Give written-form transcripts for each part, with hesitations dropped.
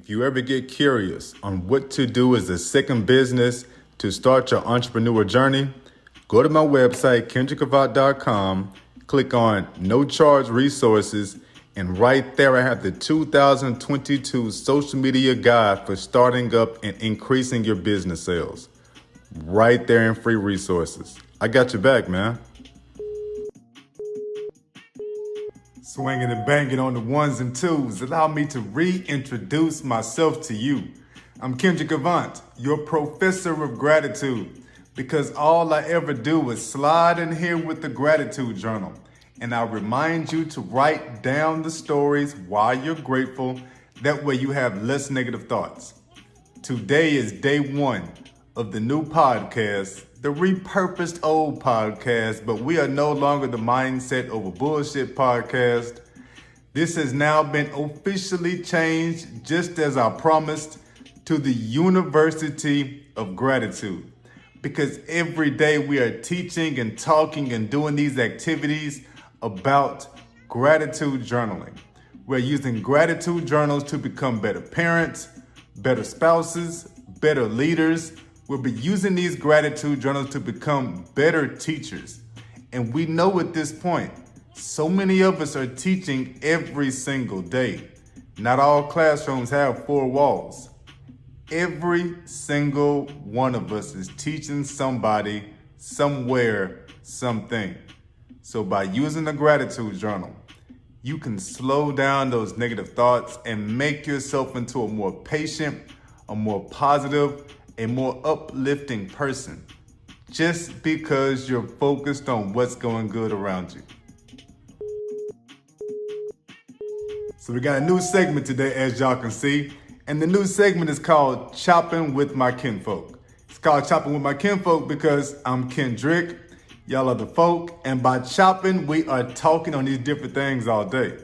If you ever get curious on what to do as a second business to start your entrepreneur journey, go to my website, kendrickavant.com, click on No Charge Resources, and right there I have the 2022 Social Media Guide for starting up and increasing your business sales. Right there in free resources. I got your back, man. Swinging and banging on the ones and twos, allow me to reintroduce myself to you. I'm Kendrick Avant, your professor of gratitude, because all I ever do is slide in here with the gratitude journal, and I remind you to write down the stories while you're grateful. That way you have less negative thoughts. Today is day one of the new podcast, the repurposed old podcast, but we are no longer the Mindset Over Bullshit podcast. This has now been officially changed, just as I promised, to the University of Gratitude. Because every day we are teaching and talking and doing these activities about gratitude journaling. We're using gratitude journals to become better parents, better spouses, better leaders. We'll be using these gratitude journals to become better teachers. And we know at this point, so many of us are teaching every single day. Not all classrooms have four walls. Every single one of us is teaching somebody, somewhere, something. So by using the gratitude journal, you can slow down those negative thoughts and make yourself into a more patient, a more positive, a more uplifting person, just because you're focused on what's going good around you. So we got a new segment today, as y'all can see, and the new segment is called Chopping with My Kinfolk. It's called Chopping with My Kinfolk because I'm Kendrick, y'all are the folk, and by chopping, we are talking on these different things all day.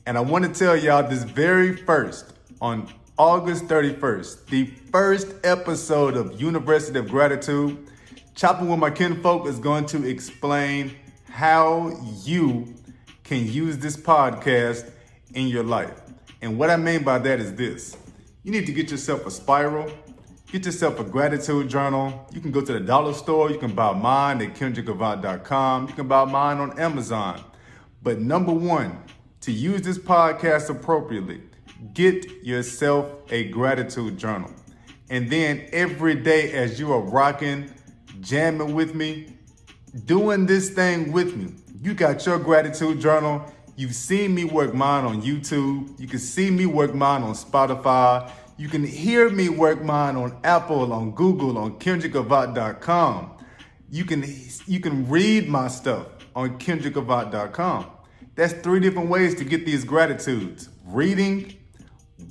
And I want to tell y'all this very first, on August 31st, the first episode of University of Gratitude, Chopping with My Kinfolk is going to explain how you can use this podcast in your life. And what I mean by that is this. You need to get yourself a spiral, get yourself a gratitude journal. You can go to the dollar store. You can buy mine at kendrickavant.com. You can buy mine on Amazon. But number one, to use this podcast appropriately, get yourself a gratitude journal. And then every day as you are rocking, jamming with me, doing this thing with me, you got your gratitude journal. You've seen me work mine on YouTube. You can see me work mine on Spotify. You can hear me work mine on Apple, on Google, on kendrickavant.com. You can read my stuff on kendrickavant.com. That's 3 different ways to get these gratitudes: reading,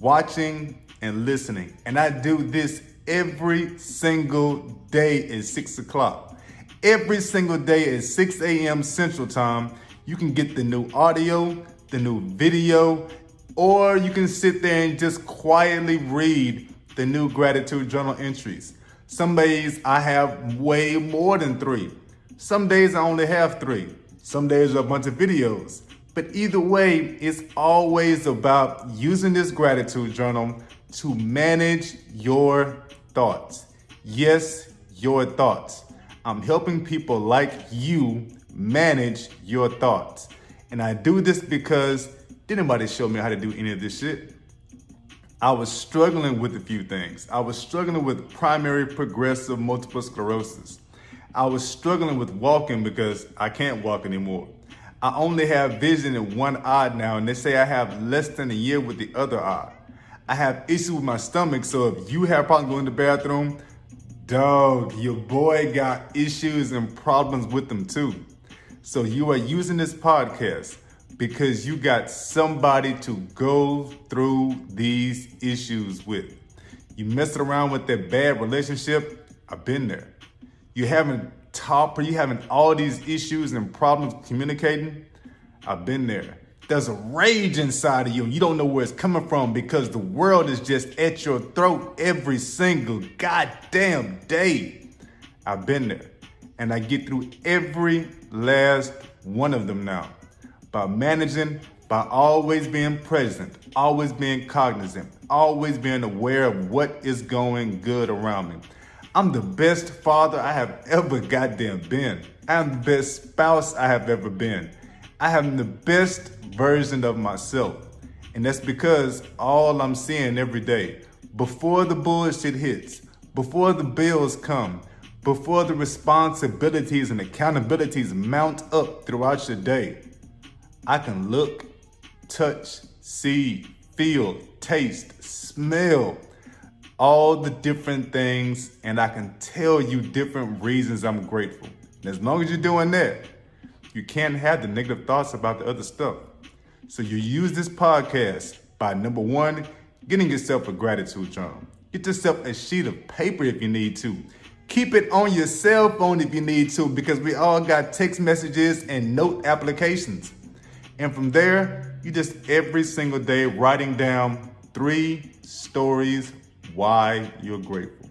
watching, and listening. And I do this every single day at 6 o'clock. Every single day at 6 a.m. Central Time, you can get the new audio, the new video, or you can sit there and just quietly read the new gratitude journal entries. Some days I have way more than 3. Some days I only have 3. Some days are a bunch of videos. But either way, it's always about using this gratitude journal to manage your thoughts. Yes, your thoughts. I'm helping people like you manage your thoughts. And I do this because didn't nobody show me how to do any of this shit. I was struggling with a few things. I was struggling with primary progressive multiple sclerosis. I was struggling with walking because I can't walk anymore. I only have vision in one eye now, and they say I have less than a year with the other eye. I have issues with my stomach, so if you have problems going to the bathroom, dog, your boy got issues and problems with them too. So you are using this podcast because you got somebody to go through these issues with. You messing around with that bad relationship, I've been there. You having all these issues and problems communicating, I've been there. There's a rage inside of you. You don't know where it's coming from because the world is just at your throat every single goddamn day. I've been there. And I get through every last one of them now by managing by always being present, always being cognizant, always being aware of what is going good around me. I'm the best father I have ever goddamn been. I'm the best spouse I have ever been. I am the best version of myself. And that's because all I'm seeing every day, before the bullshit hits, before the bills come, before the responsibilities and accountabilities mount up throughout your day, I can look, touch, see, feel, taste, smell all the different things, and I can tell you different reasons I'm grateful. And as long as you're doing that, you can't have the negative thoughts about the other stuff. So you use this podcast by, number one, getting yourself a gratitude journal. Get yourself a sheet of paper if you need to. Keep it on your cell phone if you need to, because we all got text messages and note applications. And from there, you just every single day writing down 3 stories why you're grateful.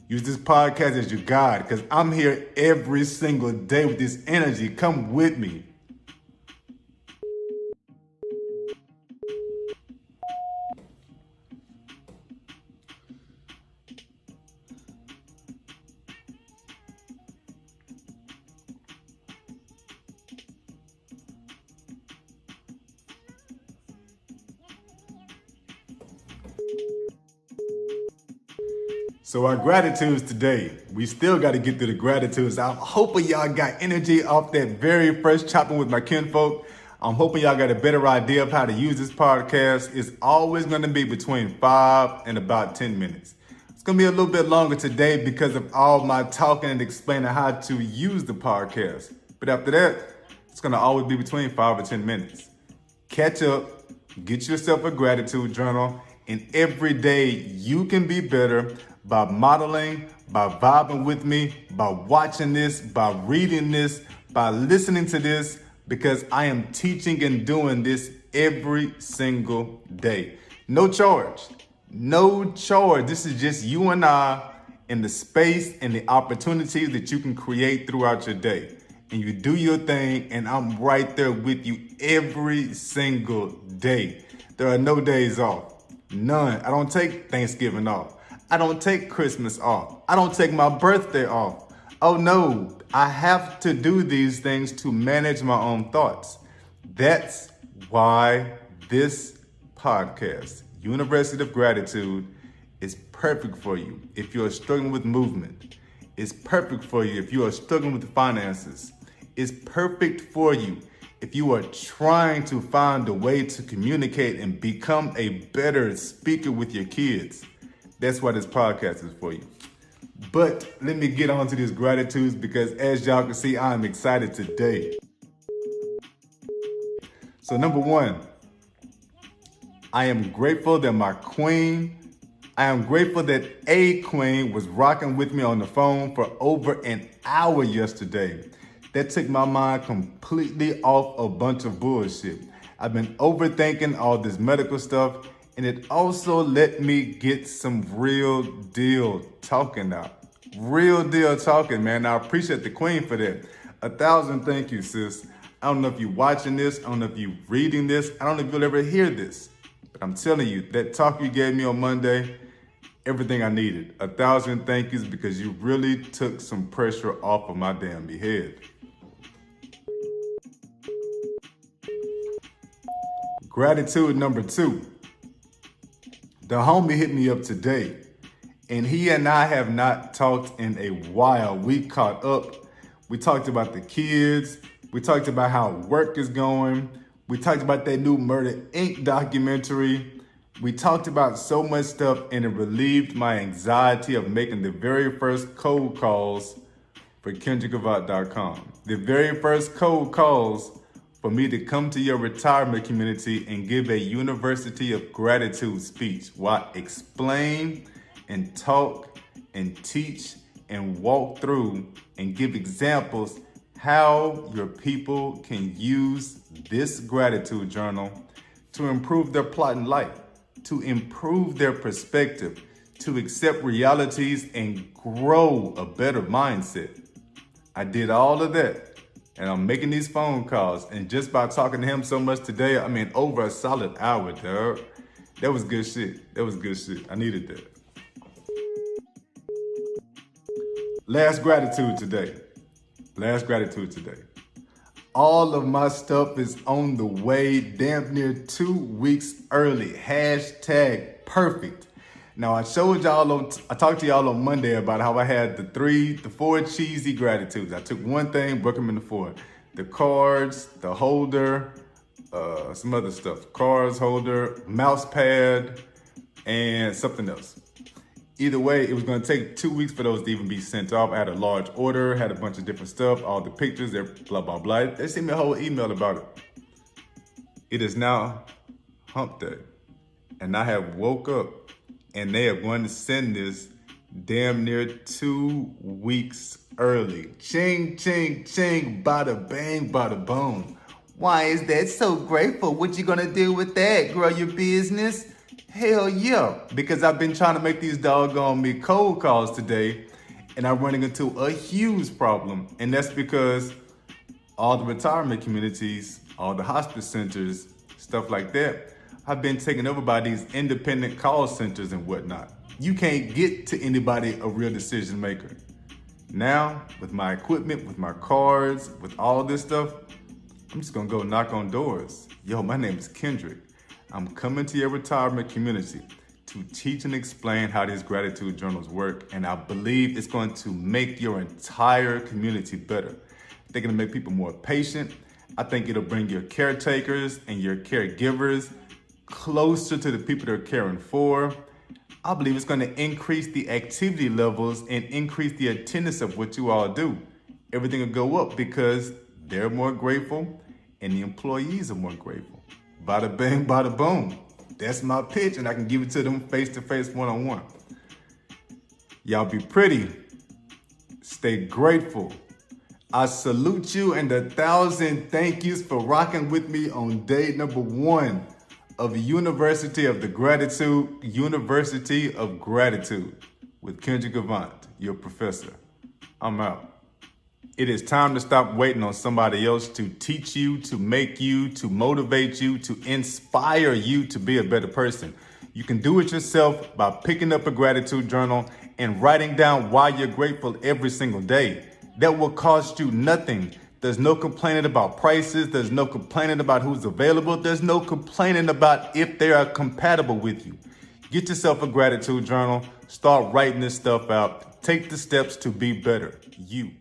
Use this podcast as your guide, because I'm here every single day with this energy. Come with me. So our gratitudes today, we still got to get through the gratitudes. I'm hoping y'all got energy off that very first chopping with my kinfolk. I'm hoping y'all got a better idea of how to use this podcast. It's always going to be between 5 and about 10 minutes. It's going to be a little bit longer today because of all my talking and explaining how to use the podcast. But after that, it's going to always be between 5 or 10 minutes. Catch up, get yourself a gratitude journal, and every day you can be better by modeling, by vibing with me, by watching this, by reading this, by listening to this, because I am teaching and doing this every single day. No charge. No charge. This is just you and I in the space and the opportunities that you can create throughout your day. And you do your thing, and I'm right there with you every single day. There are no days off. None. I don't take Thanksgiving off. I don't take Christmas off. I don't take my birthday off. Oh no, I have to do these things to manage my own thoughts. That's why this podcast, University of Gratitude, is perfect for you if you're struggling with movement. It's perfect for you if you are struggling with finances. It's perfect for you if you are trying to find a way to communicate and become a better speaker with your kids. That's why this podcast is for you. But let me get on to these gratitudes, because as y'all can see, I'm excited today. So number one, I am grateful that I am grateful that a queen was rocking with me on the phone for over an hour yesterday. That took my mind completely off a bunch of bullshit. I've been overthinking all this medical stuff, and it also let me get some real deal talking out. Real deal talking, man. I appreciate the queen for that. 1,000 thank you, sis. I don't know if you're watching this. I don't know if you're reading this. I don't know if you'll ever hear this. But I'm telling you, that talk you gave me on Monday, everything I needed. 1,000 thank yous, because you really took some pressure off of my damn head. Gratitude number 2. The homie hit me up today, and he and I have not talked in a while. We caught up. We talked about the kids. We talked about how work is going. We talked about that new Murder, Inc. documentary. We talked about so much stuff, and it relieved my anxiety of making the very first cold calls for KendrickAvant.com. The very first cold calls for me to come to your retirement community and give a University of Gratitude speech where I explain and talk and teach and walk through and give examples how your people can use this gratitude journal to improve their plot in life, to improve their perspective, to accept realities and grow a better mindset. I did all of that And I'm making these phone calls. And just by talking to him so much today, I mean, over a solid hour, dog. That was good shit. That was good shit. I needed that. Last gratitude today. Last gratitude today. All of my stuff is on the way, damn near 2 weeks early. Hashtag perfect. Now I talked to y'all on Monday about how I had the 4 cheesy gratitudes. I took one thing, broke them into 4. The cards, the holder, some other stuff. Cards, holder, mouse pad, and something else. Either way, it was gonna take 2 weeks for those to even be sent off. I had a large order, had a bunch of different stuff, all the pictures, blah, blah, blah. They sent me a whole email about it. It is now hump day. And I have woke up and they are going to send this damn near 2 weeks early. Ching, ching, ching, bada bang, bada boom. Why is that so grateful? What you gonna do with that? Grow your business? Hell yeah, because I've been trying to make these doggone me cold calls today and I'm running into a huge problem. And that's because all the retirement communities, all the hospice centers, stuff like that, have been taken over by these independent call centers and whatnot. You can't get to anybody, a real decision maker. Now, with my equipment, with my cards, with all this stuff, I'm just gonna go knock on doors. Yo, my name is Kendrick. I'm coming to your retirement community to teach and explain how these gratitude journals work, and I believe it's going to make your entire community better. I think it'll make people more patient. I think it'll bring your caretakers and your caregivers closer to the people they're caring for. I believe it's going to increase the activity levels and increase the attendance of what you all do. Everything will go up because they're more grateful and the employees are more grateful. Bada bang, bada boom. That's my pitch, and I can give it to them face-to-face, one-on-one. Y'all be pretty. Stay grateful. I salute you and 1,000 thank yous for rocking with me on day number 1 of University of Gratitude with Kendrick Avant, your professor. I'm out. It is time to stop waiting on somebody else to teach you, to make you, to motivate you, to inspire you to be a better person. You can do it yourself by picking up a gratitude journal and writing down why you're grateful every single day. That will cost you nothing. There's no complaining about prices. There's no complaining about who's available. There's no complaining about if they are compatible with you. Get yourself a gratitude journal. Start writing this stuff out. Take the steps to be better. You.